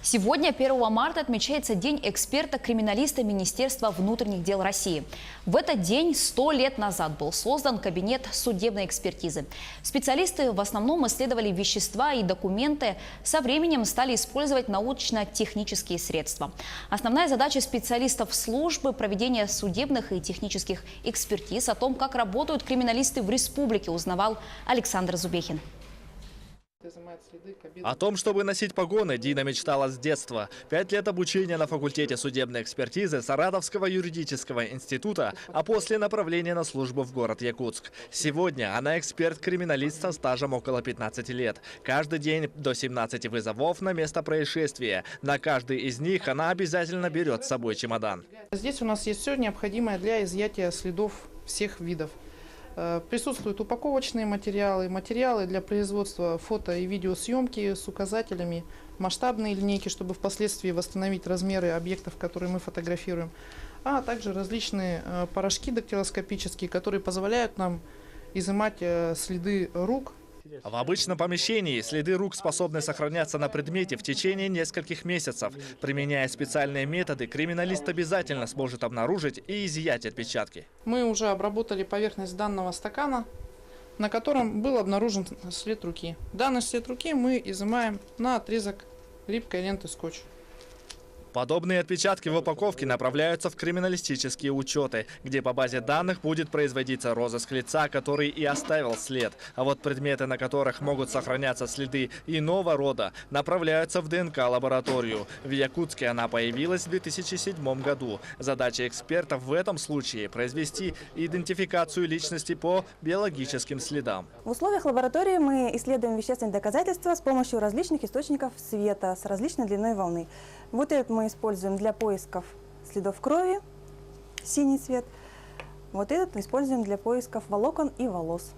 Сегодня, 1 марта, отмечается День эксперта-криминалиста Министерства внутренних дел России. В этот день 100 лет назад был создан кабинет судебной экспертизы. Специалисты в основном исследовали вещества и документы, со временем стали использовать научно-технические средства. Основная задача специалистов службы – проведение судебных и технических экспертиз. О том, как работают криминалисты в республике, узнавал Александр Зубехин. О том, чтобы носить погоны, Дина мечтала с детства. 5 лет обучения на факультете судебной экспертизы Саратовского юридического института, а после направления на службу в город Якутск. Сегодня она эксперт-криминалист со стажем около 15 лет. Каждый день до 17 вызовов на место происшествия. На каждый из них она обязательно берет с собой чемодан. Здесь у нас есть все необходимое для изъятия следов всех видов. Присутствуют упаковочные материалы, материалы для производства фото- и видеосъемки с указателями, масштабные линейки, чтобы впоследствии восстановить размеры объектов, которые мы фотографируем, а также различные порошки дактилоскопические, которые позволяют нам изымать следы рук. В обычном помещении следы рук способны сохраняться на предмете в течение нескольких месяцев. Применяя специальные методы, криминалист обязательно сможет обнаружить и изъять отпечатки. Мы уже обработали поверхность данного стакана, на котором был обнаружен след руки. Данный след руки мы изымаем на отрезок липкой ленты скотча. Подобные отпечатки в упаковке направляются в криминалистические учеты, где по базе данных будет производиться розыск лица, который и оставил след. А вот предметы, на которых могут сохраняться следы иного рода, направляются в ДНК-лабораторию. В Якутске она появилась в 2007 году. Задача экспертов в этом случае – произвести идентификацию личности по биологическим следам. В условиях лаборатории мы исследуем вещественные доказательства с помощью различных источников света с различной длиной волны. Вот этот мы используем для поисков следов крови, синий цвет. Вот этот мы используем для поисков волокон и волос.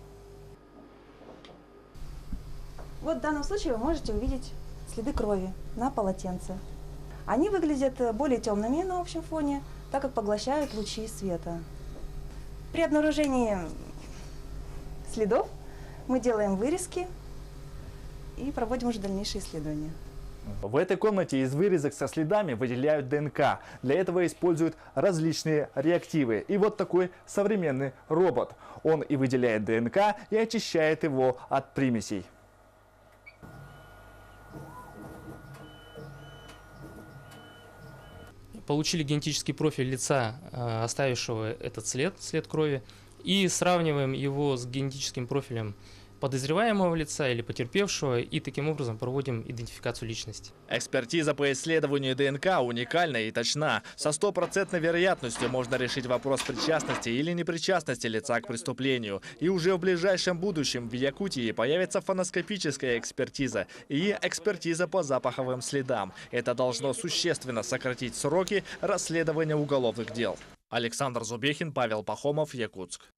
Вот в данном случае вы можете увидеть следы крови на полотенце. Они выглядят более темными на общем фоне, так как поглощают лучи света. При обнаружении следов мы делаем вырезки и проводим уже дальнейшие исследования. В этой комнате из вырезок со следами выделяют ДНК. Для этого используют различные реактивы. И вот такой современный робот. Он и выделяет ДНК, и очищает его от примесей. Получили генетический профиль лица, оставившего этот след крови, и сравниваем его с генетическим профилем подозреваемого лица или потерпевшего, и таким образом проводим идентификацию личности. Экспертиза по исследованию ДНК уникальна и точна. Со 100% вероятностью можно решить вопрос причастности или непричастности лица к преступлению. И уже в ближайшем будущем в Якутии появится фоноскопическая экспертиза и экспертиза по запаховым следам. Это должно существенно сократить сроки расследования уголовных дел. Александр Зубехин, Павел Пахомов, Якутск.